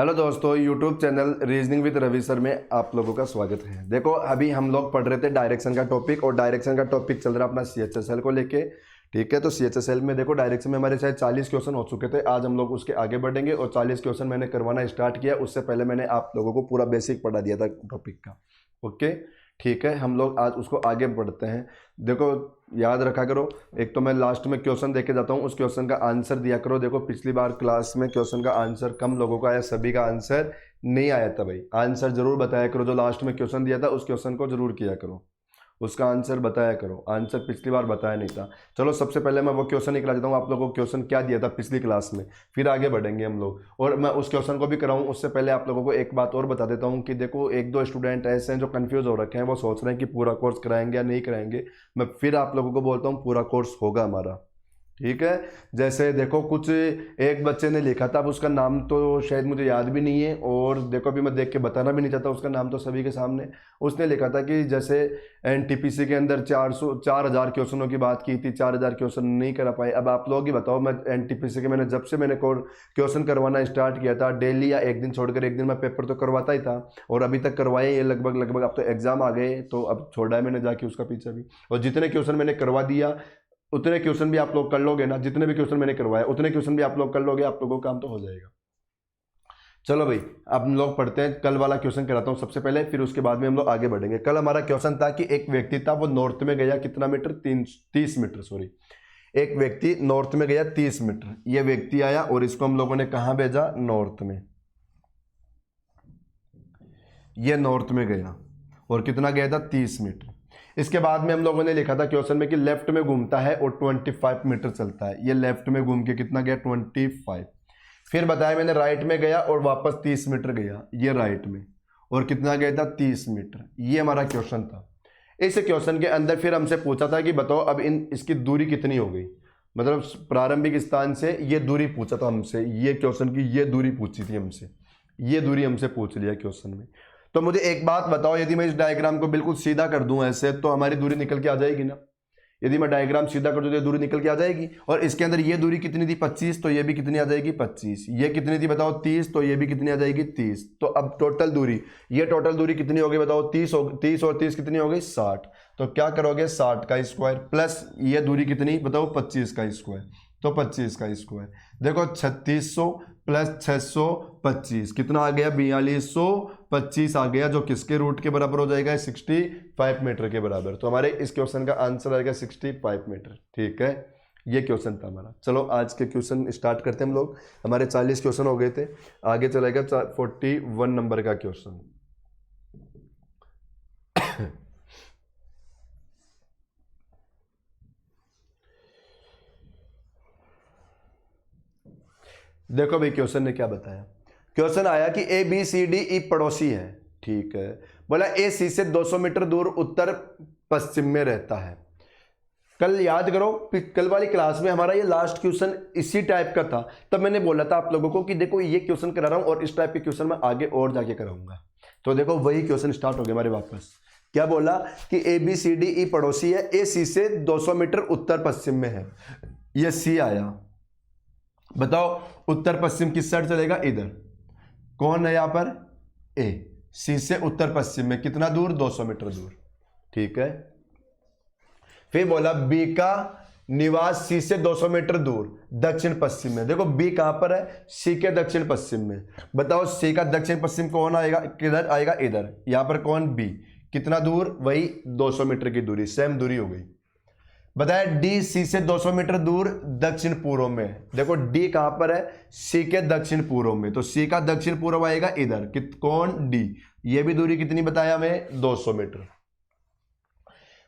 Hello दोस्तों, YouTube channel reasoning with Ravi sir में आप लोगों का स्वागत है। देखो, अभी हम लोग पढ़ रहे थे डायरेक्शन का टॉपिक, और डायरेक्शन का टॉपिक चल रहा है अपना CHSL को लेके। ठीक है, तो CHSL में देखो डायरेक्शन में हमारे शायद 40 क्वेश्चन हो चुके थे। आज हम लोग उसके आगे बढ़ेंगे और 40 क्वेश्चन मैंने करवाना स्टार्ट किया। उससे पहले मैंने आप लोगों को पूरा बेसिक पढ़ा दिया था टॉपिक का। ओके, ठीक है, हम लोग आज उसको आगे बढ़ते हैं। देखो, याद रखा करो, एक तो मैं लास्ट में क्वेश्चन देके जाता हूँ, उस क्वेश्चन का आंसर दिया करो। देखो, पिछली बार क्लास में क्वेश्चन का आंसर कम लोगों का आया, सभी का आंसर नहीं आया था। भाई आंसर जरूर बताया करो, जो लास्ट में क्वेश्चन दिया था उस क्वेश्चन को जरूर किया करो, उसका आंसर बताया करो। आंसर पिछली बार बताया नहीं था। चलो, सबसे पहले मैं वो क्वेश्चन निकला देता हूँ आप लोगों को, क्वेश्चन क्या दिया था पिछली क्लास में, फिर आगे बढ़ेंगे हम लोग। और मैं उस क्वेश्चन को भी कराऊँ उससे पहले आप लोगों को एक बात और बता देता हूँ कि देखो, एक दो स्टूडेंट ऐसे हैं जो कंफ्यूज हो रखे हैं, वो सोच रहे हैं कि पूरा कोर्स कराएंगे या नहीं कराएंगे। मैं फिर आप लोगों को बोलता हूँ, पूरा कोर्स होगा हमारा। ठीक है, जैसे देखो, कुछ एक बच्चे ने लिखा था, अब उसका नाम तो शायद मुझे याद भी नहीं है, और देखो अभी मैं देख के बताना भी नहीं चाहता उसका नाम तो सभी के सामने। उसने लिखा था कि जैसे NTPC के अंदर 4,000 क्वेश्चनों की बात की थी, 4,000 क्वेश्चन नहीं करा पाए। अब आप लोग ही बताओ, मैं NTPC के जब से मैंने क्वेश्चन करवाना स्टार्ट किया था, डेली या एक दिन छोड़कर एक दिन मैं पेपर तो करवाता ही था, और अभी तक करवाए ये लगभग अब तो एग्जाम आ गए, तो अब छोड़ा है मैंने जाके उसका पीछा भी। और जितने क्वेश्चन मैंने करवा दिया उतने क्वेश्चन भी आप लोग कर लोगे ना, जितने भी क्वेश्चन मैंने करवाए उतने क्वेश्चन भी आप लोग कर लोगे, आप लोगों का काम तो हो जाएगा। चलो भाई, अब हम लोग पढ़ते हैं। कल वाला क्वेश्चन कराता हूँ सबसे पहले, फिर उसके बाद में हम लोग आगे बढ़ेंगे। कल हमारा क्वेश्चन था कि एक व्यक्ति था, वो नॉर्थ में गया कितना मीटर, 30 मीटर, सॉरी। एक व्यक्ति नॉर्थ में गया 30 मीटर। ये व्यक्ति आया और इसको हम लोगों ने कहाँ भेजा, नॉर्थ में। ये नॉर्थ में गया और कितना गया था, 30 मीटर। इसके बाद में हम लोगों ने लिखा था क्वेश्चन में कि लेफ्ट में घूमता है और 25 मीटर चलता है। ये लेफ्ट में घूम के कितना गया, 25। फिर बताया मैंने राइट में गया और वापस 30 मीटर गया, ये राइट में, और कितना गया था, 30 मीटर। ये हमारा क्वेश्चन था। इस क्वेश्चन के अंदर फिर हमसे पूछा था कि बताओ अब इसकी दूरी कितनी हो गई, मतलब प्रारंभिक स्थान से ये दूरी पूछा था हमसे। ये क्वेश्चन की ये दूरी पूछी थी हमसे, ये दूरी हमसे पूछ लिया क्वेश्चन में। तो मुझे एक बात बताओ, यदि मैं इस डायग्राम को बिल्कुल सीधा कर दूं ऐसे, तो हमारी दूरी निकल के आ जाएगी ना। यदि मैं डायग्राम सीधा कर दूं तो ये दूरी निकल के आ जाएगी। और इसके अंदर ये दूरी कितनी थी, 25, तो ये भी कितनी आ जाएगी, 25। ये कितनी थी बताओ, 30, तो ये भी कितनी आ जाएगी, 30। तो अब टोटल दूरी, ये टोटल दूरी कितनी हो गई बताओ, 30 और 30 कितनी हो गई, 60। तो क्या करोगे, 60 का स्क्वायर प्लस ये दूरी कितनी बताओ, 25 का स्क्वायर, तो 25 का स्क्वायर। देखो, 3600 प्लस 625 कितना आ गया, 4225 आ गया, जो किसके रूट के बराबर हो जाएगा, 65 मीटर के बराबर। तो हमारे इस क्वेश्चन का आंसर आएगा 65 मीटर। ठीक है, ये क्वेश्चन था हमारा। चलो आज के क्वेश्चन स्टार्ट करते हैं हम लोग। हमारे 40 क्वेश्चन हो गए थे, आगे चलेगा 41 नंबर का क्वेश्चन। देखो भाई, क्वेश्चन ने क्या बताया। क्वेश्चन आया कि ABCDE पड़ोसी है। ठीक है, बोला AC से 200 मीटर दूर उत्तर पश्चिम में रहता है। कल याद करो, कल वाली क्लास में हमारा ये लास्ट क्वेश्चन इसी टाइप का था। तब मैंने बोला था आप लोगों को कि देखो, ये क्वेश्चन करा रहा हूं और इस टाइप के क्वेश्चन मैं आगे और जाके कराऊंगा। तो देखो, वही क्वेश्चन स्टार्ट हो गया हमारे वापस। क्या बोला कि ABCDE पड़ोसी है, AC से 200 मीटर उत्तर पश्चिम में है। ये C आया, बताओ उत्तर पश्चिम किस साइड चलेगा, इधर। कौन है यहां पर, A। C से उत्तर पश्चिम में कितना दूर, 200 मीटर दूर। ठीक है, फिर बोला B का निवास C से 200 मीटर दूर दक्षिण पश्चिम में। देखो B कहां पर है, C के दक्षिण पश्चिम में। बताओ C का दक्षिण पश्चिम कौन आएगा, किधर आएगा, इधर। यहां पर कौन, B। कितना दूर, वही 200 मीटर की दूरी, सेम दूरी हो गई। बताया D C से 200 मीटर दूर दक्षिण पूर्व में। देखो D कहां पर है, C के दक्षिण पूर्व में, तो C का दक्षिण पूर्व आएगा इधर, कौन, D। ये भी दूरी कितनी बताया हमें, 200 मीटर।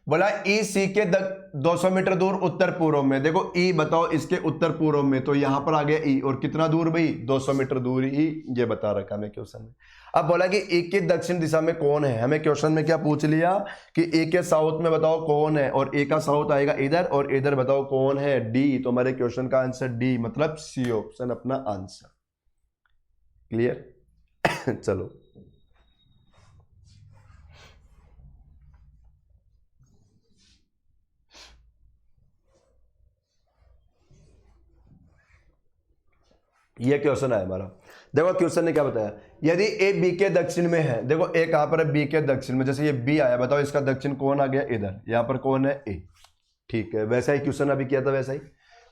बोला EC के 200 मीटर दूर उत्तर पूर्व में। देखो E बताओ इसके उत्तर पूर्व में, तो यहां पर आ गया E, और कितना दूर भाई, 200 मीटर दूर ही ये बता रखा हमें क्वेश्चन में। अब बोला कि E के दक्षिण दिशा में कौन है। हमें क्वेश्चन में क्या पूछ लिया कि E के साउथ में बताओ कौन है, और A का साउथ आएगा इधर, और इधर बताओ कौन है, D। तो हमारे क्वेश्चन का आंसर D, मतलब C ऑप्शन अपना आंसर। क्लियर। चलो, ये क्वेश्चन है हमारा। देखो क्वेश्चन ने क्या बताया, यदि ए बी के दक्षिण में है, देखो ए कहां पर है, बी के दक्षिण में, जैसे ये बी आया, बताओ इसका दक्षिण कौन आ गया, इधर, यहां पर कौन है, ए। ठीक है, वैसा ही क्वेश्चन अभी किया था, वैसा ही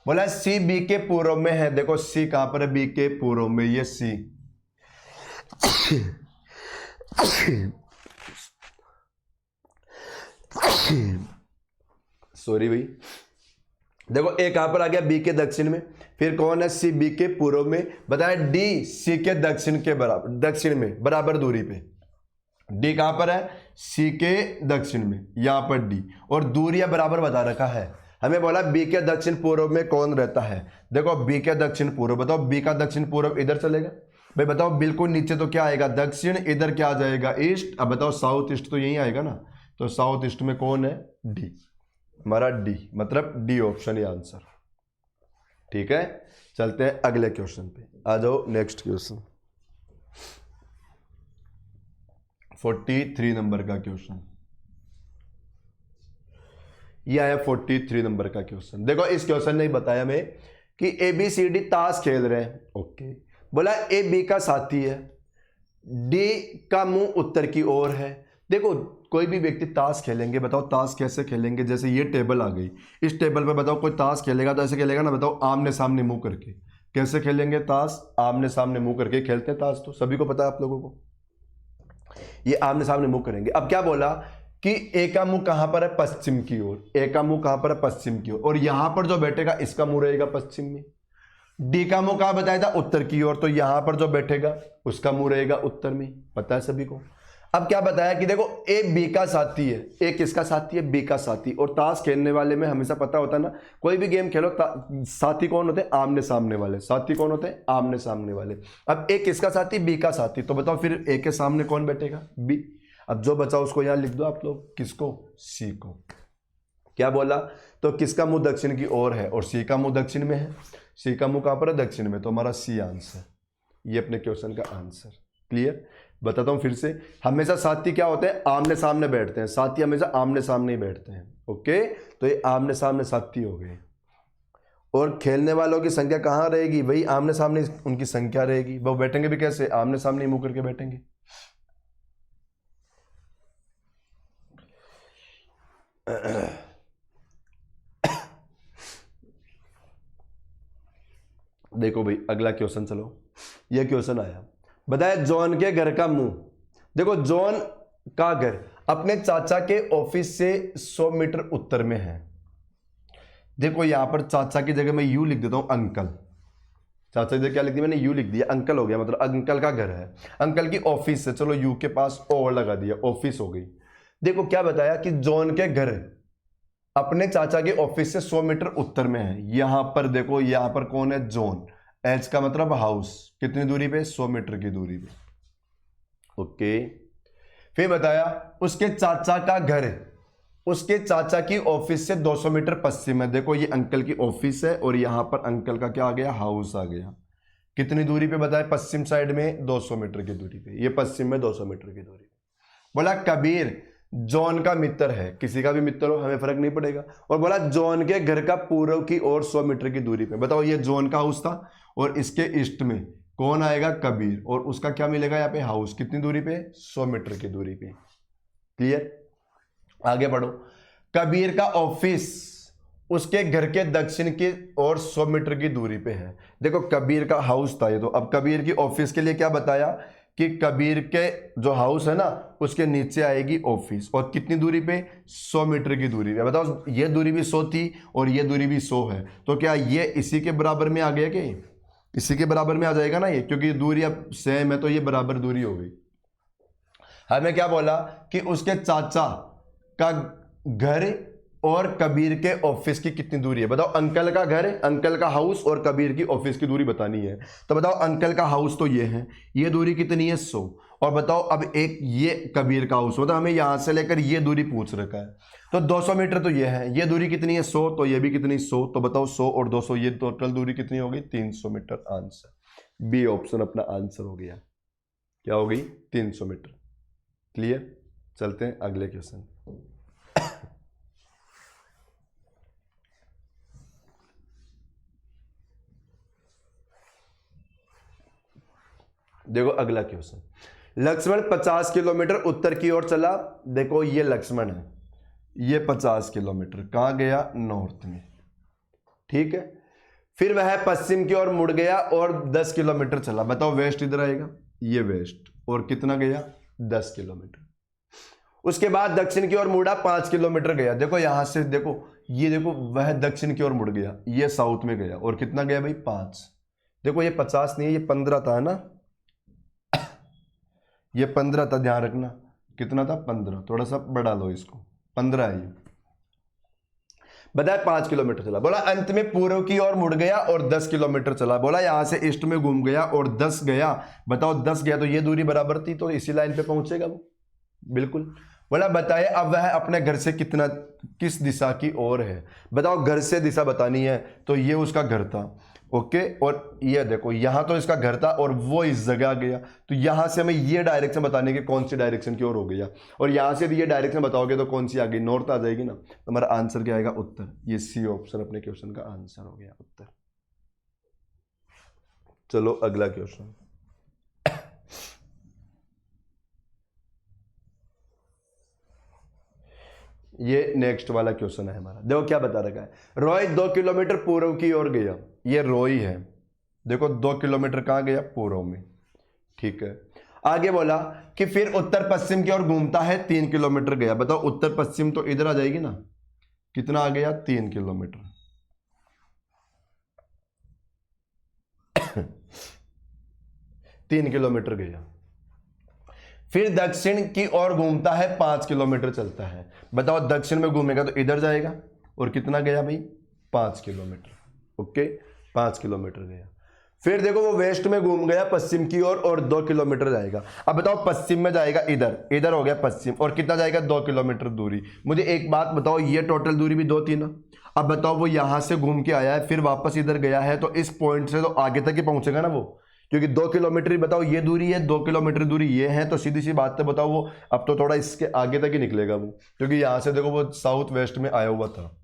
बोला सी बी के पूर्व में है। देखो सी कहां पर है, बी के पूर्व में, ये सी। सॉरी भाई, देखो ए कहां पर आ गया, बी के दक्षिण में, फिर कौन है, सी बी के पूर्व में, बताया डी सी के दक्षिण के बराबर, दक्षिण में बराबर दूरी पे। डी कहां पर है, सी के दक्षिण में, यहां पर डी, और दूरियां बराबर बता रखा है। हमें बोला बी के दक्षिण पूर्व में कौन रहता है। देखो बी के दक्षिण पूर्व, बताओ बी का दक्षिण पूर्व इधर चलेगा भाई, बताओ बिल्कुल नीचे तो क्या आएगा, दक्षिण, इधर क्या आ जाएगा, ईस्ट। अब बताओ साउथ ईस्ट तो यही आएगा ना, तो साउथ ईस्ट में कौन है, डी, हमारा डी, मतलब डी ऑप्शन ही आंसर। ठीक है, चलते हैं अगले क्वेश्चन पे, आ जाओ नेक्स्ट क्वेश्चन, 43 नंबर का क्वेश्चन। ये आया 43 नंबर का क्वेश्चन। देखो इस क्वेश्चन ने बताया हमें कि ए बी सी डी ताश खेल रहे हैं। ओके, बोला ए बी का साथी है, डी का मुंह उत्तर की ओर है। देखो कोई भी व्यक्ति ताश खेलेंगे, बताओ ताश कैसे खेलेंगे, जैसे ये टेबल आ गई, इस टेबल पे बताओ कोई ताश खेलेगा तो ऐसे खेलेगा ना, बताओ आमने सामने मुंह करके। कैसे खेलेंगे ताश, आमने सामने मुंह करके खेलते हैं ताश, तो सभी को पता है आप लोगों को, ये आमने सामने मुंह करेंगे। अब क्या बोला कि ए का मुंह कहां पर है, पश्चिम की ओर, ए का मुंह कहां पर है, पश्चिम की ओर, और यहां पर जो बैठेगा इसका मुंह रहेगा पश्चिम में। डी का मुंह कहां बताया था, उत्तर की ओर, तो यहां पर जो बैठेगा उसका मुंह रहेगा उत्तर में, पता है सभी को। अब क्या बताया कि देखो ए बी का साथी है, ए किसका साथी है, बी का साथी, और ताश खेलने वाले में हमेशा पता होता है ना, कोई भी गेम खेलो साथी कौन होते हैं, आमने सामने वाले, साथी कौन होते हैं, आमने सामने वाले। अब ए किसका साथी, बी का साथी, तो बताओ फिर ए के सामने कौन बैठेगा, बी। अब जो बचा उसको यहां लिख दो आप लोग, किसको, सी को। क्या बोला, तो किसका मुंह दक्षिण की ओर है, और सी का मुंह दक्षिण में है, सी का मुंह कहां पर है, दक्षिण में, तो हमारा सी आंसर, ये अपने क्वेश्चन का आंसर। क्लियर, बताता हूं फिर से, हमेशा साथी क्या होते हैं, आमने सामने बैठते हैं, साथी हमेशा आमने सामने ही बैठते हैं। ओके, तो ये आमने सामने साथी हो गए, और खेलने वालों की संख्या कहां रहेगी, वही आमने सामने उनकी संख्या रहेगी, वो बैठेंगे भी कैसे, आमने सामने मुंह करके बैठेंगे। देखो भाई अगला क्वेश्चन, चलो ये क्वेश्चन आया, बताया जॉन के घर का मुंह। देखो जॉन का घर अपने चाचा के ऑफिस से 100 मीटर उत्तर में है। देखो यहां पर चाचा की जगह मैं यू लिख देता हूं, अंकल। चाचा की जगह क्या लिख दिया मैंने, यू लिख दिया, अंकल हो गया, मतलब अंकल का घर है, अंकल की ऑफिस से, चलो यू के पास और लगा दिया, ऑफिस हो गई। देखो क्या बताया कि जॉन के घर अपने चाचा के ऑफिस से 100 मीटर उत्तर में है। यहां पर देखो, यहां पर कौन है, जॉन, एच का मतलब हाउस, कितनी दूरी पे, 100 मीटर की दूरी पे। ओके, फिर बताया उसके चाचा का घर उसके चाचा की ऑफिस से 200 मीटर पश्चिम है। देखो ये अंकल की ऑफिस है, और यहां पर अंकल का क्या आ गया, हाउस आ गया। कितनी दूरी पे बताया, पश्चिम साइड में 200 मीटर की दूरी पे, ये पश्चिम में 200 मीटर की दूरी पे। बोला कबीर जॉन का मित्र है, किसी का भी मित्र हो हमें फर्क नहीं पड़ेगा, और बोला जॉन के घर का पूर्व की ओर 100 मीटर की दूरी पे। बताओ ये जॉन का हाउस था, और इसके ईस्ट में कौन आएगा, कबीर, और उसका क्या मिलेगा यहाँ पे, हाउस, कितनी दूरी पे, 100 मीटर की दूरी पे। क्लियर, आगे बढ़ो। कबीर का ऑफिस उसके घर के दक्षिण की ओर 100 मीटर की दूरी पे है। देखो कबीर का हाउस था ये, तो अब कबीर की ऑफिस के लिए क्या बताया कि कबीर के जो हाउस है ना उसके नीचे आएगी ऑफिस, और कितनी दूरी पे, 100 मीटर की दूरी पे। बताओ ये दूरी भी 100 थी और ये दूरी भी 100 है, तो क्या ये इसी के बराबर में आ गया, कि इसी के बराबर में आ जाएगा ना ये, क्योंकि दूरी अब सेम है, तो ये बराबर दूरी हो गई। हमें क्या बोला कि उसके चाचा का घर और कबीर के ऑफिस की कितनी दूरी है। बताओ अंकल का घर, अंकल का हाउस और कबीर की ऑफिस की दूरी बतानी है। तो बताओ अंकल का हाउस तो ये है, ये दूरी कितनी है, 100, और बताओ अब एक ये कबीर का हाउस, मतलब हमें यहां से लेकर ये दूरी पूछ रखा है, तो 200 मीटर तो ये है, ये दूरी कितनी है, 100, तो ये भी कितनी, 100, तो बताओ 100 और 200, ये टोटल दूरी कितनी हो गई, 300 मीटर। आंसर बी ऑप्शन अपना आंसर हो गया, क्या हो गई, 300 मीटर। क्लियर, चलते हैं अगले क्वेश्चन। देखो अगला क्वेश्चन, लक्ष्मण 50 किलोमीटर उत्तर की ओर चला। देखो ये लक्ष्मण है, ये 50 किलोमीटर कहां गया, नॉर्थ में, ठीक है। फिर वह पश्चिम की ओर मुड़ गया और 10 किलोमीटर चला। बताओ वेस्ट इधर आएगा, ये वेस्ट, और कितना गया, 10 किलोमीटर। उसके बाद दक्षिण की ओर मुड़ा, 5 किलोमीटर गया। देखो यहां से देखो, ये देखो वह दक्षिण की ओर मुड़ गया, ये साउथ में गया, और कितना गया भाई, 5। देखो ये 50 नहीं है, ये 15 था ना, ये 15 था, ध्यान रखना कितना था, 15। थोड़ा सा बढ़ा लो इसको, 15 है ये। बताया 5 किलोमीटर चला। बोला अंत में पूर्व की ओर मुड़ गया और 10 किलोमीटर चला। बोला यहां से ईस्ट में घूम गया और 10 गया। बताओ 10 गया तो ये दूरी बराबर थी, तो इसी लाइन पे पहुंचेगा वो, बिल्कुल। बोला बताइए अब वह अपने घर से कितना, किस दिशा की ओर है। बताओ घर से दिशा बतानी है, तो ये उसका घर था, ओके। और ये देखो यहां तो इसका घर था और वो इस जगह गया, तो यहां से हमें ये डायरेक्शन बताने की कौन सी डायरेक्शन की ओर हो गया। और यहां से ये डायरेक्शन बताओगे तो कौन सी आ गई, नॉर्थ आ जाएगी ना। तो हमारा आंसर क्या आएगा, उत्तर। ये सी ऑप्शन अपने क्वेश्चन का आंसर हो गया, उत्तर। चलो अगला क्वेश्चन, ये नेक्स्ट वाला क्वेश्चन है हमारा। देखो क्या बता रखा है, रोहित 2 किलोमीटर पूर्व की ओर गया। ये रोहित है, देखो 2 किलोमीटर कहां गया, पूर्व में, ठीक है। आगे बोला कि फिर उत्तर पश्चिम की ओर घूमता है, 3 किलोमीटर गया। बताओ उत्तर पश्चिम तो इधर आ जाएगी ना, कितना आ गया, 3 किलोमीटर। 3 किलोमीटर गया। फिर दक्षिण की ओर घूमता है, 5 किलोमीटर चलता है। बताओ दक्षिण में घूमेगा तो इधर जाएगा, और कितना गया भाई, 5 किलोमीटर, ओके, 5 किलोमीटर गया। फिर देखो वो वेस्ट में घूम गया पश्चिम की ओर और 2 किलोमीटर जाएगा। अब बताओ पश्चिम में जाएगा, इधर, इधर हो गया पश्चिम, और कितना जाएगा, 2 किलोमीटर दूरी। मुझे एक बात बताओ, ये टोटल दूरी भी 2 थी ना। अब बताओ वो यहां से घूम के आया है, फिर वापस इधर गया है, तो इस पॉइंट से तो आगे तक ही पहुंचेगा ना वो, क्योंकि 2 किलोमीटर ही, बताओ ये दूरी है, 2 किलोमीटर दूरी ये है, तो सीधी सी बात है, बताओ वो अब तो थोड़ा इसके आगे तक ही निकलेगा वो, क्योंकि यहां से देखो वो साउथ वेस्ट में आया हुआ था।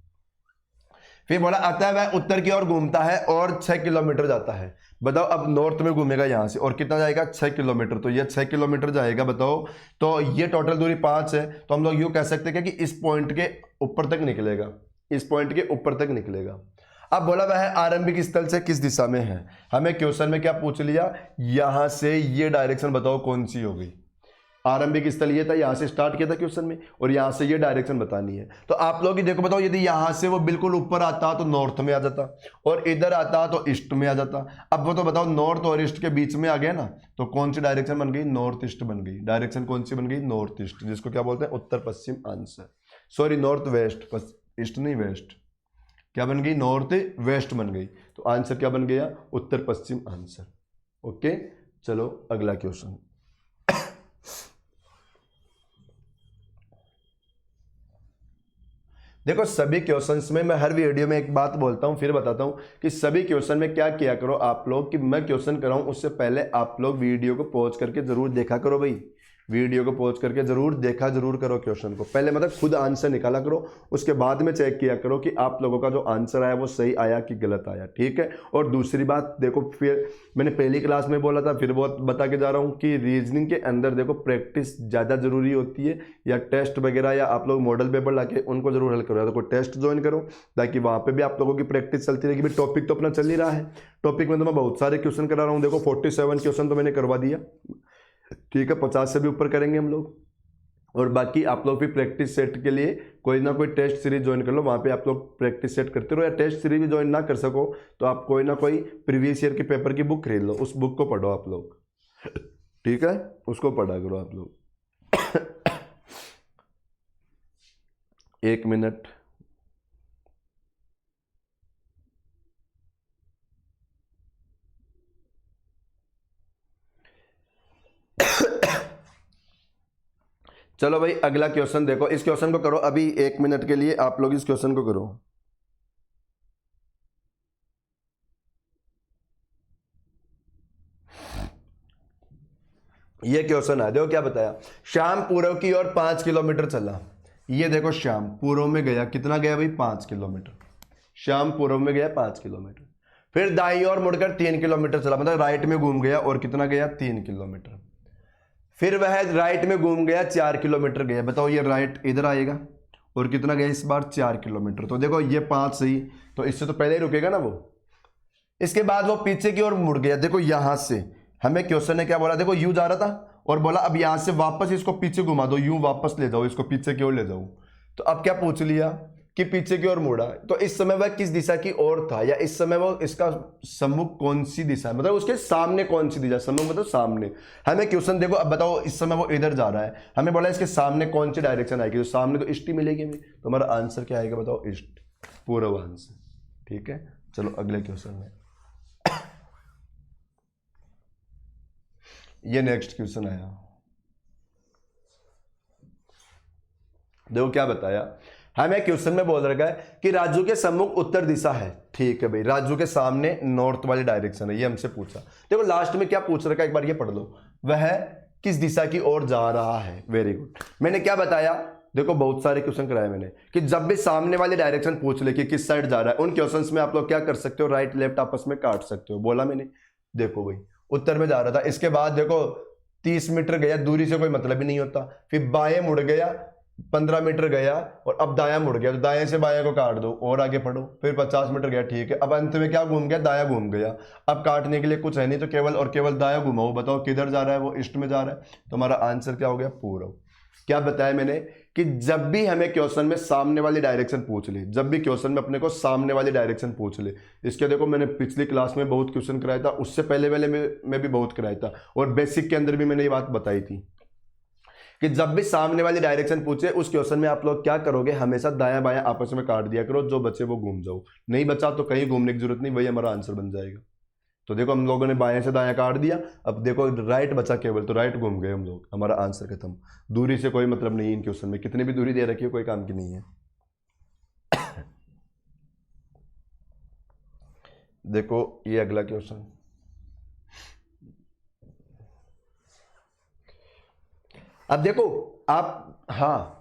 फिर बोला अतः वह उत्तर की ओर घूमता है और 6 किलोमीटर जाता है। बताओ अब नॉर्थ में घूमेगा यहां से, और कितना जाएगा, 6 किलोमीटर, तो ये 6 किलोमीटर जाएगा। बताओ तो ये टोटल दूरी 5 है, तो हम लोग यूं कह सकते हैं कि इस पॉइंट के ऊपर तक निकलेगा, इस पॉइंट के ऊपर तक निकलेगा। अब बोला वह आरंभिक स्थल से किस दिशा में है। हमें क्वेश्चन में क्या पूछ लिया, यहां से ये डायरेक्शन बताओ कौन सी हो गई। आरंभिक स्थल ये था, यहां से स्टार्ट किया था क्वेश्चन में, और यहां से ये डायरेक्शन बतानी है। तो आप लोग ही देखो, बताओ यदि यहां से वो बिल्कुल ऊपर आता तो नॉर्थ में आ जाता, और इधर आता तो ईस्ट में आ जाता। अब वो तो बताओ नॉर्थ और ईस्ट के बीच में आ गया ना, तो कौन सी डायरेक्शन बन गई, नॉर्थ ईस्ट बन गई। डायरेक्शन कौन सी बन गई, नॉर्थ ईस्ट, जिसको क्या बोलते हैं, उत्तर पश्चिम answer, sorry north west, east नहीं वेस्ट, क्या बन गई, नॉर्थ वेस्ट बन गई। तो आंसर क्या बन गया, उत्तर पश्चिम आंसर, ओके। चलो अगला क्वेश्चन, देखो सभी क्वेश्चंस में मैं हर वीडियो में एक बात बोलता हूं, फिर बताता हूं कि सभी क्वेश्चन में क्या किया करो आप लोग, कि मैं क्वेश्चन कराऊं उससे पहले आप लोग वीडियो को पॉज करके जरूर देखा करो भाई। वीडियो को पॉज करके जरूर देखा जरूर करो क्वेश्चन को, पहले मतलब खुद आंसर निकाला करो, उसके बाद में चेक किया करो कि आप लोगों का जो आंसर आया वो सही आया कि गलत आया, ठीक है। और दूसरी बात देखो, फिर मैंने पहली क्लास में बोला था, फिर वो बता के जा रहा हूँ कि रीजनिंग के अंदर देखो प्रैक्टिस ज़्यादा जरूरी होती है, या टेस्ट वगैरह या आप लोग मॉडल पेपर लाके उनको जरूर हल करो, या तो कोई टेस्ट ज्वाइन करो ताकि वहाँ पर भी आप लोगों की प्रैक्टिस चलती रहेगी। टॉपिक तो अपना चल ही रहा है, टॉपिक में तो मैं बहुत सारे क्वेश्चन करा रहा हूँ। देखो 47 क्वेश्चन तो मैंने करवा दिया, ठीक है, 50 से भी ऊपर करेंगे हम लोग। और बाकी आप लोग भी प्रैक्टिस सेट के लिए कोई ना कोई टेस्ट सीरीज ज्वाइन कर लो, वहाँ पे आप लोग प्रैक्टिस सेट करते रहो, या टेस्ट सीरीज भी ज्वाइन ना कर सको तो आप कोई ना कोई प्रीवियस ईयर के पेपर की बुक खरीद लो, उस बुक को पढ़ो आप लोग, ठीक है, उसको पढ़ा करो आप लोग। 1 मिनट, चलो भाई अगला क्वेश्चन देखो, इस क्वेश्चन को करो अभी 1 मिनट के लिए, आप लोग इस क्वेश्चन को करो। ये क्वेश्चन है, देखो क्या बताया, शाम पूर्व की ओर 5 किलोमीटर चला। ये देखो शाम पूर्व में गया, कितना गया भाई, 5 किलोमीटर। शाम पूर्व में गया 5 किलोमीटर। फिर दाईं ओर मुड़कर 3 किलोमीटर चला, मतलब राइट में घूम गया और कितना गया 3 किलोमीटर। फिर वह राइट में घूम गया 4 किलोमीटर गया। बताओ ये राइट इधर आएगा और कितना गया इस बार 4 किलोमीटर। तो देखो ये 5 सही, तो इससे तो पहले ही रुकेगा ना वो। इसके बाद वो पीछे की ओर मुड़ गया। देखो यहां से हमें क्वेश्चन ने क्या बोला, देखो यू जा रहा था और बोला अब यहां से वापस इसको पीछे घुमा दो, यूं वापस ले जाओ, इसको पीछे की ओर ले जाओ। तो अब क्या पूछ लिया कि पीछे की ओर मुड़ा, तो इस समय वह किस दिशा की ओर था, या इस समय वो इसका सम्मुख कौन सी दिशा है, मतलब उसके सामने कौन सी दिशा, सम्मुख मतलब सामने। हमें क्वेश्चन देखो, अब बताओ इस समय वो इधर जा रहा है, हमें बोला इसके सामने कौन सी डायरेक्शन आएगी, तो सामने तो ईस्ट ही मिलेगी हमें। तो हमारा आंसर क्या आएगा बताओ, ईस्ट, पूर्व आंसर। ठीक है, चलो अगले क्वेश्चन में। ये नेक्स्ट क्वेश्चन आया, देखो क्या बताया हमें क्वेश्चन में बोल रखा है कि राजू के सम्मुख उत्तर दिशा है। ठीक है भाई, राजू के सामने नॉर्थ वाली डायरेक्शन है, ये हमसे पूछा। देखो लास्ट में क्या पूछ रखा है एक बार ये पढ़ लो, वह किस दिशा की ओर जा रहा है। Very good. मैंने क्या बताया, देखो बहुत सारे क्वेश्चन कराए मैंने कि जब भी सामने वाले डायरेक्शन पूछ ले कि किस साइड जा रहा है, उन क्वेश्चंस में आप लोग क्या कर सकते हो, राइट लेफ्ट आपस में काट सकते हो। बोला मैंने, देखो भाई उत्तर में जा रहा था। इसके बाद देखो 30 मीटर गया, दूरी से कोई मतलब ही नहीं होता। फिर बाएं मुड़ गया, 15 मीटर गया और अब दायां मुड़ गया, तो दाएं से बाएं को काट दो और आगे पढ़ो। फिर 50 मीटर गया, ठीक है। अब अंत में क्या घूम गया, दायां घूम गया। अब काटने के लिए कुछ है नहीं, तो केवल और केवल दायां घुमाओ। बताओ किधर जा रहा है, वो ईस्ट में जा रहा है। तो हमारा आंसर क्या हो गया, पूर्व। क्या बताया मैंने कि जब भी हमें क्वेश्चन में सामने वाली डायरेक्शन पूछ ले, जब भी क्वेश्चन में अपने को सामने वाली डायरेक्शन पूछ ले, इसके देखो मैंने पिछली क्लास में बहुत क्वेश्चन कराया था, उससे पहले वाले में भी बहुत कराया था, और बेसिक के अंदर भी मैंने ये बात बताई थी कि जब भी सामने वाली डायरेक्शन पूछे उस क्वेश्चन में आप लोग क्या करोगे, हमेशा दायां बायां आपस में काट दिया करो, जो बचे वो घूम जाओ, नहीं बचा तो कहीं घूमने की जरूरत नहीं, वही हमारा आंसर बन जाएगा। तो देखो हम लोगों ने बाएं से दायां काट दिया, अब देखो राइट बचा केवल, तो राइट घूम गए हम लोग, हमारा आंसर खत्म। दूरी से कोई मतलब नहीं है इन क्वेश्चन में, कितनी भी दूरी दे रखी है कोई काम की नहीं है। देखो ये अगला क्वेश्चन, अब देखो आप, हाँ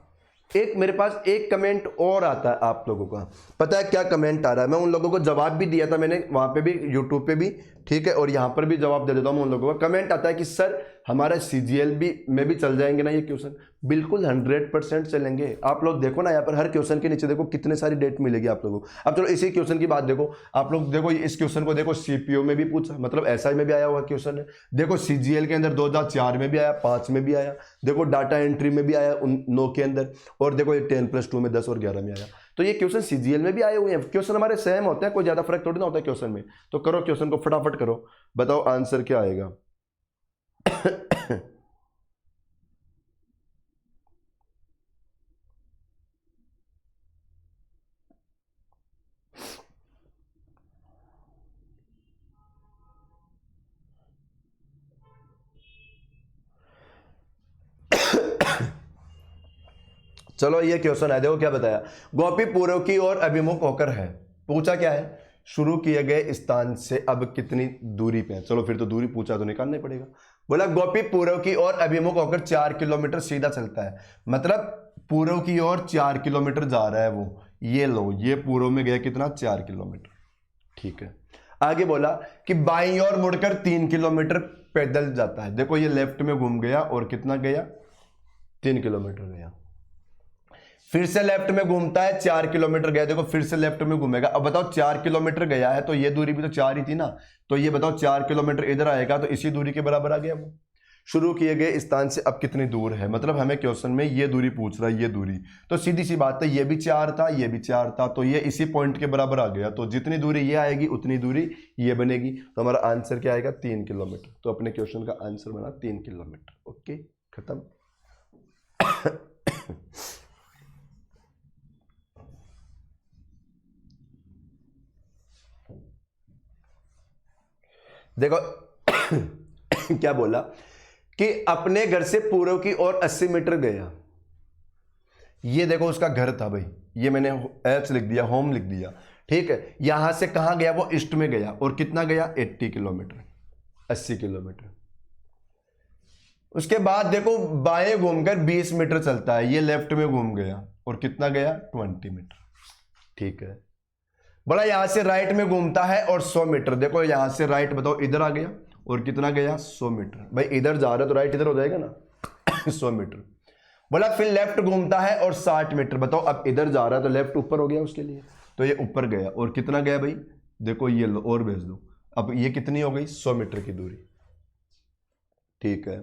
एक मेरे पास एक कमेंट और आता है आप लोगों का, पता है क्या कमेंट आ रहा है, मैं उन लोगों को जवाब भी दिया था मैंने वहां पे भी, यूट्यूब पे भी, ठीक है, और यहाँ पर भी जवाब दे देता हूँ। उन लोगों का कमेंट आता है कि सर हमारा CGL भी में भी चल जाएंगे ना ये क्वेश्चन। बिल्कुल 100% चलेंगे। आप लोग देखो ना यहाँ पर हर क्वेश्चन के नीचे देखो कितने सारी डेट मिलेगी आप लोगों को। अब चलो इसी क्वेश्चन की बात देखो, आप लोग देखो इस क्वेश्चन को देखो, CPO में भी पूछा, मतलब SI में भी आया हुआ क्वेश्चन है। देखो CGL के अंदर 2004 में भी आया, 5 में भी आया, देखो डाटा एंट्री में भी आया 9 के अंदर, और देखो ये 10+2 में 10 और 11 में आया। तो ये क्वेश्चन CGL में भी आए हुए हैं। क्वेश्चन हमारे सेम होते हैं, कोई ज्यादा फर्क थोड़ी ना होता है क्वेश्चन में। तो करो क्वेश्चन को फटाफट करो, बताओ आंसर क्या आएगा। चलो ये क्वेश्चन है, देखो क्या बताया, गोपी पूर्व की ओर अभिमुख होकर है। पूछा क्या है, शुरू किए गए स्थान से अब कितनी दूरी पे है। चलो फिर तो दूरी पूछा तो निकालना ही पड़ेगा। बोला गोपी पूर्व की ओर अभिमुख होकर 4 किलोमीटर सीधा चलता है, मतलब पूर्व की ओर 4 किलोमीटर जा रहा है वो। ये लो, ये पूर्व में गया कितना, 4 किलोमीटर। ठीक है, आगे बोला कि बाईं ओर मुड़कर 3 किलोमीटर पैदल जाता है। देखो ये लेफ्ट में घूम गया और कितना गया, 3 किलोमीटर गया। फिर से लेफ्ट में घूमता है, 4 किलोमीटर गया। देखो फिर से लेफ्ट में घूमेगा। अब बताओ 4 किलोमीटर गया है तो ये दूरी भी तो 4 ही थी ना, तो ये बताओ 4 किलोमीटर इधर आएगा तो इसी दूरी के बराबर आ गया वो। शुरू किए गए स्थान से अब कितनी दूर है, मतलब हमें क्वेश्चन में ये दूरी पूछ रहा है, ये दूरी, तो सीधी सी बात है, ये भी 4 था, ये भी 4 था, तो ये इसी पॉइंट के बराबर आ गया। तो जितनी दूरी ये आएगी उतनी दूरी ये बनेगी। तो हमारा आंसर क्या आएगा, 3 किलोमीटर। तो अपने क्वेश्चन का आंसर बना 3 किलोमीटर। ओके, खत्म। देखो क्या बोला कि अपने घर से पूर्व की ओर 80 मीटर गया। ये देखो उसका घर था भाई, ये मैंने एच लिख दिया, होम लिख दिया, ठीक है। यहां से कहां गया, वो ईस्ट में गया, और कितना गया, 80 किलोमीटर, 80 किलोमीटर। उसके बाद देखो बाएं घूमकर 20 मीटर चलता है, ये लेफ्ट में घूम गया और कितना गया, 20 मीटर। ठीक है, बोला यहाँ से राइट में घूमता है और 100 मीटर। देखो यहाँ से राइट बताओ इधर आ गया और कितना गया 100 मीटर। भाई इधर जा रहा है तो राइट इधर हो जाएगा ना 100 मीटर। बोला फिर लेफ्ट घूमता है और 60 मीटर। बताओ अब इधर जा रहा है तो लेफ्ट ऊपर हो गया उसके लिए, तो ये ऊपर गया और कितना गया भाई, देखो ये लो और भेज दो। अब ये कितनी हो गई 100 मीटर की दूरी। ठीक है,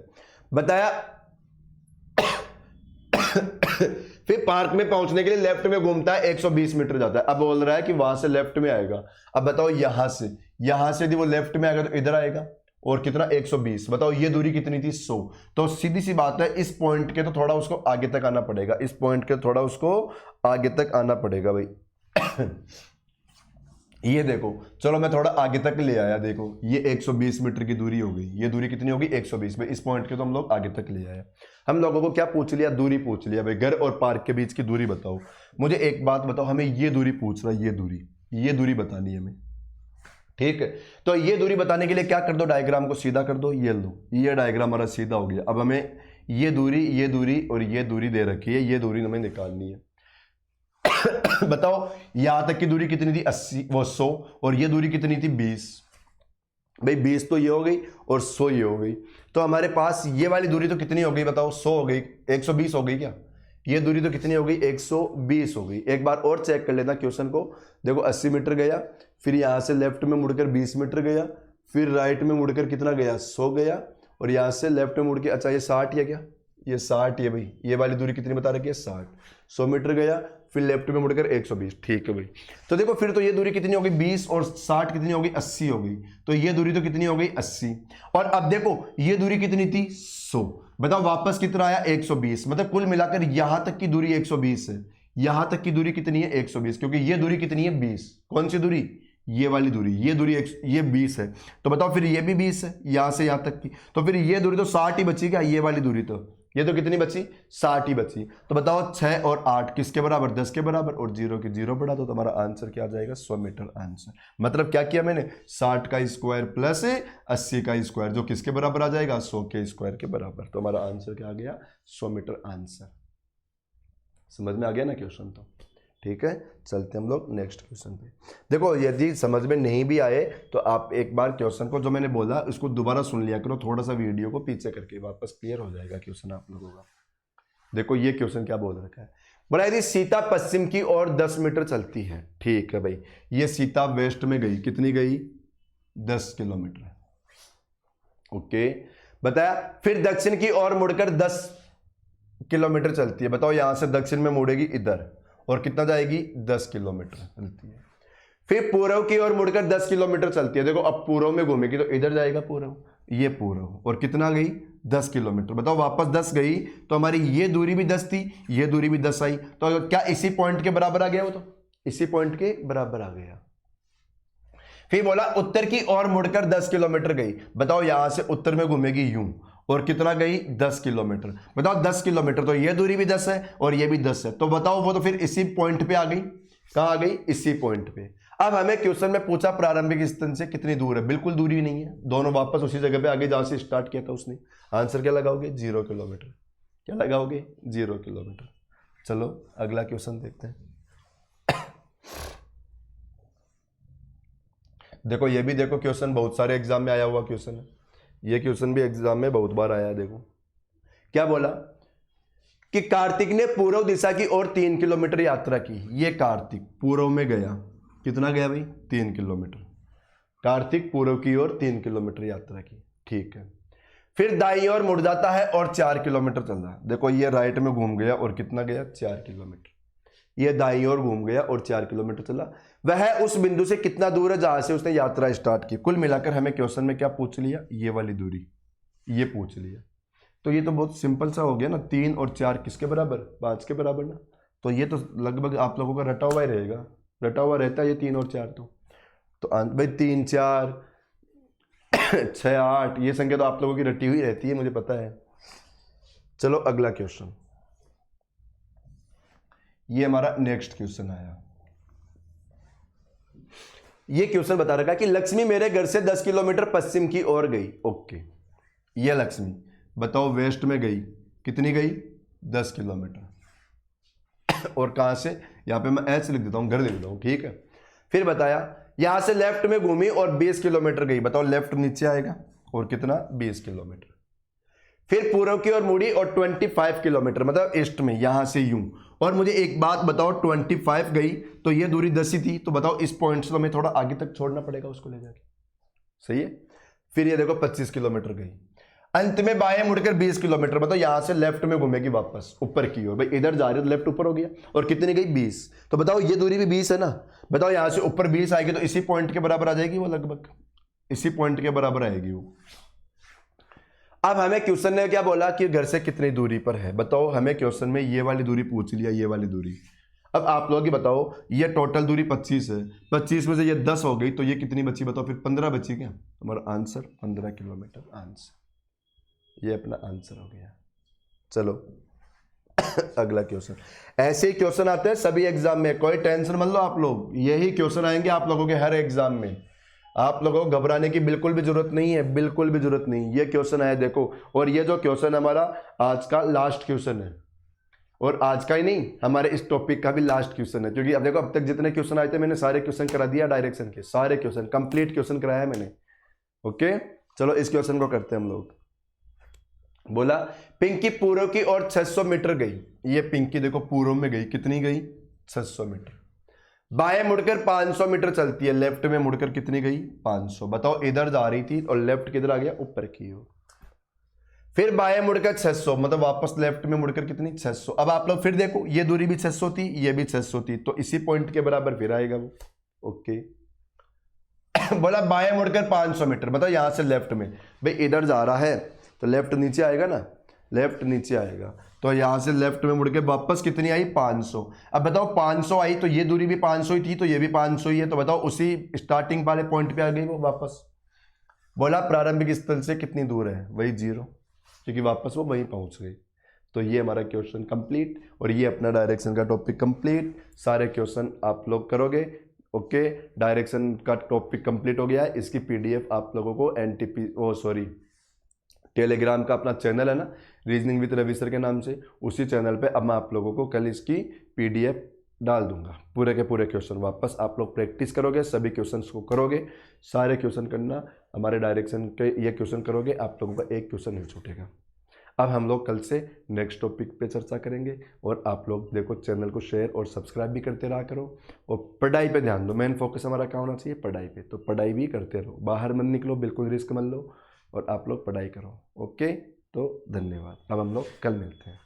बताया फिर पार्क में पहुंचने के लिए लेफ्ट में घूमता है 120 मीटर जाता है। अब बोल रहा है कि वहां से लेफ्ट में आएगा। अब बताओ यहां से यदि वो लेफ्ट में आएगा तो इधर आएगा और कितना 120। बताओ ये दूरी कितनी थी 100। तो सीधी सी बात है इस पॉइंट के तो थोड़ा उसको आगे तक आना पड़ेगा, इस पॉइंट के थोड़ा उसको आगे तक आना पड़ेगा भाई। ये देखो चलो मैं थोड़ा आगे तक ले आया, देखो ये 120 मीटर की दूरी हो गई। ये दूरी कितनी होगी 120 में, इस पॉइंट के तो हम लोग आगे तक ले आए। हम लोगों को क्या पूछ लिया, दूरी पूछ लिया भाई, घर और पार्क के बीच की दूरी बताओ। मुझे एक बात बताओ, हमें ये दूरी पूछ रहा है, ये दूरी बतानी है हमें। ठीक है, तो ये दूरी बताने के लिए क्या कर दो, डायग्राम को सीधा कर दो। ये लो, ये डायग्राम हमारा सीधा हो गया। अब हमें ये दूरी और ये दूरी दे रखी है, ये दूरी हमें निकालनी है। बताओ यहां तक की दूरी कितनी थी 80 वो 100 और ये दूरी कितनी थी 20। भाई 20 तो ये हो गई और 100 ये हो गई। तो हमारे पास ये वाली दूरी तो कितनी हो गई बताओ, 100 हो गई, 120 हो गई क्या? ये दूरी तो कितनी हो गई 120 हो गई। एक बार और चेक कर लेना क्वेश्चन को। देखो 80 मीटर गया, फिर यहां से लेफ्ट में मुड़कर 20 मीटर गया, फिर राइट में मुड़कर कितना गया 100 गया, और यहां से लेफ्ट में मुड़ के अच्छा ये 60 है क्या, ये 60 है भाई। ये वाली दूरी कितनी बता रखी है 60। 100 मीटर गया, फिर लेफ्ट में मुड़कर 120। ठीक है भाई, तो देखो फिर तो ये दूरी कितनी हो गई 20 और 60 कितनी हो गई 80 हो गई। तो ये दूरी तो कितनी हो गई 80। और अब देखो ये दूरी कितनी थी 100। बताओ वापस कितना आया 120। मतलब कुल मिलाकर यहां तक की दूरी 120 है, यहां तक की दूरी कितनी है 120, क्योंकि ये दूरी कितनी है 20। कौन सी दूरी, ये वाली दूरी, ये दूरी ये 20 है। तो बताओ फिर ये भी 20 है यहां से यहां तक की, तो फिर ये दूरी तो 60 ही बची क्या, ये वाली दूरी तो ये तो कितनी बची 60 ही बची। तो बताओ 6 और 8 किसके बराबर 10 के बराबर, और 0 की 0 बढ़ा दो तो हमारा आंसर क्या आ जाएगा 100 मीटर आंसर। मतलब क्या किया मैंने 60 का स्क्वायर प्लस 80 का स्क्वायर, जो किसके बराबर आ जाएगा 100 के स्क्वायर के बराबर। तो हमारा आंसर क्या आ गया 100 मीटर आंसर। समझ में आ गया ना क्वेश्चन? तो ठीक है, चलते हम लोग नेक्स्ट क्वेश्चन पे। देखो यदि समझ में नहीं भी आए तो आप एक बार क्वेश्चन को जो मैंने बोला उसको दोबारा सुन लिया करो, थोड़ा सा वीडियो को पीछे करके, वापस क्लियर हो जाएगा क्वेश्चन आप लोगों का। देखो ये क्वेश्चन क्या बोल रखा है, बोला यदि सीता पश्चिम की ओर 10 मीटर चलती है। ठीक है भाई, ये सीता वेस्ट में गई, कितनी गई 10 किलोमीटर। ओके, बताया फिर दक्षिण की ओर मुड़कर 10 किलोमीटर चलती है। बताओ यहां से दक्षिण में मुड़ेगी इधर और कितना जाएगी 10 किलोमीटर चलती है। फिर पूर्व की ओर मुड़कर 10 किलोमीटर चलती है। देखो अब पूर्व में घूमेगी तो इधर जाएगा पूर्व, ये पूर्व, और कितना गई 10 किलोमीटर। बताओ वापस 10 गई तो हमारी ये दूरी भी 10 थी, ये दूरी भी 10 आई, तो क्या इसी पॉइंट के बराबर आ गया? वो तो इसी पॉइंट के बराबर आ गया। फिर बोला उत्तर की ओर मुड़कर 10 किलोमीटर गई। बताओ यहां से उत्तर में घूमेगी यूं और कितना गई 10 किलोमीटर। बताओ 10 किलोमीटर, तो ये दूरी भी 10 है और ये भी 10 है, तो बताओ वो तो फिर इसी पॉइंट पे आ गई। कहां आ गई? इसी पॉइंट पे। अब हमें क्वेश्चन में पूछा प्रारंभिक स्थान से कितनी दूर है, बिल्कुल दूरी नहीं है, दोनों वापस उसी जगह पे आगे जहां से स्टार्ट किया था उसने। आंसर क्या लगाओगे 0 किलोमीटर। क्या लगाओगे 0 किलोमीटर। चलो अगला क्वेश्चन देखते हैं। देखो ये भी देखो क्वेश्चन बहुत सारे एग्जाम में आया हुआ क्वेश्चन है, ये क्वेश्चन भी एग्जाम में बहुत बार आया है। देखो क्या बोला कि कार्तिक ने पूर्व दिशा की ओर 3 किलोमीटर यात्रा की। ये कार्तिक पूर्व में गया, कितना गया भाई 3 किलोमीटर। कार्तिक पूर्व की ओर 3 किलोमीटर यात्रा की। ठीक है, फिर दाईं ओर मुड़ जाता है और 4 किलोमीटर चल रहा है। देखो ये राइट में घूम गया और कितना गया 4 किलोमीटर। ये दाईं ओर घूम गया और 4 किलोमीटर चला। वह उस बिंदु से कितना दूर है जहां से उसने यात्रा स्टार्ट की। कुल मिलाकर हमें क्वेश्चन में क्या पूछ लिया, ये वाली दूरी ये पूछ लिया। तो ये तो बहुत सिंपल सा हो गया ना, 3 और 4 किसके बराबर 5 के बराबर ना। तो ये तो लगभग आप लोगों का रटा हुआ ही रहेगा, रटा हुआ रहता है ये 3 और 4। तो भाई 3 4 6 8 ये संख्या तो आप लोगों की रटी हुई रहती है, मुझे पता है। चलो अगला क्वेश्चन, ये हमारा नेक्स्ट क्वेश्चन आया। ये क्वेश्चन बता रखा है कि लक्ष्मी मेरे घर से 10 किलोमीटर पश्चिम की ओर गई। ओके, ये लक्ष्मी बताओ वेस्ट में गई, कितनी गई 10 किलोमीटर। और कहां से, यहां पे मैं एच लिख देता हूं, घर लिख देता हूं। ठीक है, फिर बताया यहां से लेफ्ट में घूमी और 20 किलोमीटर गई, बताओ लेफ्ट नीचे आएगा और कितना 20 किलोमीटर। फिर पूर्व की ओर मुड़ी और 25 किलोमीटर मतलब ईस्ट में यहां से यूं। और मुझे एक बात बताओ 25 गई तो ये दूरी 10 ही थी, तो बताओ इस पॉइंट से तो हमें थोड़ा आगे तक छोड़ना पड़ेगा उसको ले जाके, सही है। फिर ये देखो 25 किलोमीटर गई, अंत में बाएं मुड़कर 20 किलोमीटर, मतलब यहां से लेफ्ट में घूमेगी वापस ऊपर की ओर, भाई इधर जा रही है तो लेफ्ट ऊपर हो गया, और कितनी गई 20, तो बताओ ये दूरी भी 20 है ना, बताओ यहां से ऊपर 20 आएगी तो इसी पॉइंट के बराबर आ जाएगी वो, लगभग इसी पॉइंट के बराबर आएगी वो। अब हमें क्वेश्चन ने क्या बोला कि घर से कितनी दूरी पर है, बताओ हमें क्वेश्चन में ये वाली दूरी पूछ लिया, ये वाली दूरी। अब आप लोग ही बताओ ये टोटल दूरी 25 है, 25 में से ये 10 हो गई तो ये कितनी बची, बताओ फिर 15 बची क्या, हमारा आंसर 15 किलोमीटर आंसर, ये अपना आंसर हो गया। चलो अगला क्वेश्चन। ऐसे ही क्वेश्चन आते हैं सभी एग्जाम में, कोई टेंशन मत लो आप लोग, यही क्वेश्चन आएंगे आप लोगों के हर एग्जाम में, आप लोगों को घबराने की बिल्कुल भी जरूरत नहीं है, बिल्कुल भी जरूरत नहीं। ये क्वेश्चन आया देखो, और ये जो क्वेश्चन हमारा आज का लास्ट क्वेश्चन है, और आज का ही नहीं हमारे इस टॉपिक का भी लास्ट क्वेश्चन है, क्योंकि अब देखो अब तक जितने क्वेश्चन आए थे मैंने सारे क्वेश्चन करा दिया डायरेक्शन के, सारे क्वेश्चन कंप्लीट क्वेश्चन कराया मैंने। ओके चलो इस क्वेश्चन को करते हैं हम लोग। बोला पिंकी पूर्व की ओर 600 मीटर गई, ये पिंकी देखो पूर्व में गई, कितनी गई 600 मीटर, बाएं मुड़कर 500 मीटर चलती है, लेफ्ट में मुड़कर कितनी गई 500, बताओ इधर जा रही थी और लेफ्ट किधर आ गया ऊपर की ओर। फिर बाएं मुड़कर 600 मतलब वापस लेफ्ट में मुड़कर कितनी 600। अब आप लोग फिर देखो ये दूरी भी 600 थी, ये भी 600 थी, तो इसी पॉइंट के बराबर फिर आएगा वो। ओके बोला बाएं मुड़कर 500 मीटर, मतलब यहां से लेफ्ट में, भाई इधर जा रहा है तो लेफ्ट नीचे आएगा ना, लेफ्ट नीचे आएगा, तो यहां से लेफ्ट में मुड़ के वापस कितनी आई 500। अब बताओ 500 आई तो ये दूरी भी 500 ही थी, तो ये भी 500 ही है, तो बताओ उसी स्टार्टिंग वाले पॉइंट पे आ गई वो वापस। बोला प्रारंभिक स्थल से कितनी दूर है, वही 0, क्योंकि वापस वो वहीं पहुंच गई। तो ये हमारा क्वेश्चन कंप्लीट, और ये अपना डायरेक्शन का टॉपिक कंप्लीट, सारे क्वेश्चन आप लोग करोगे। ओके डायरेक्शन का टॉपिक कंप्लीट हो गया है, इसकी पीडीएफ आप लोगों को टेलीग्राम का अपना चैनल है ना रीजनिंग विद रवि सर के नाम से, उसी चैनल पे अब मैं आप लोगों को कल इसकी पीडीएफ डाल दूंगा, पूरे के पूरे क्वेश्चन वापस आप लोग प्रैक्टिस करोगे, सभी क्वेश्चंस को करोगे, सारे क्वेश्चन करना, हमारे डायरेक्शन के ये क्वेश्चन करोगे आप लोगों का एक क्वेश्चन नहीं छूटेगा। अब हम लोग कल से नेक्स्ट टॉपिक पे चर्चा करेंगे, और आप लोग देखो चैनल को शेयर और सब्सक्राइब भी करते रहा करो, और पढ़ाई पे ध्यान दो, मेन फोकस हमारा क्या होना चाहिए पढ़ाई पे, तो पढ़ाई भी करते रहो, बाहर मत निकलो, बिल्कुल रिस्क मत लो, और आप लोग पढ़ाई करो। ओके तो धन्यवाद, अब हम लोग कल मिलते हैं।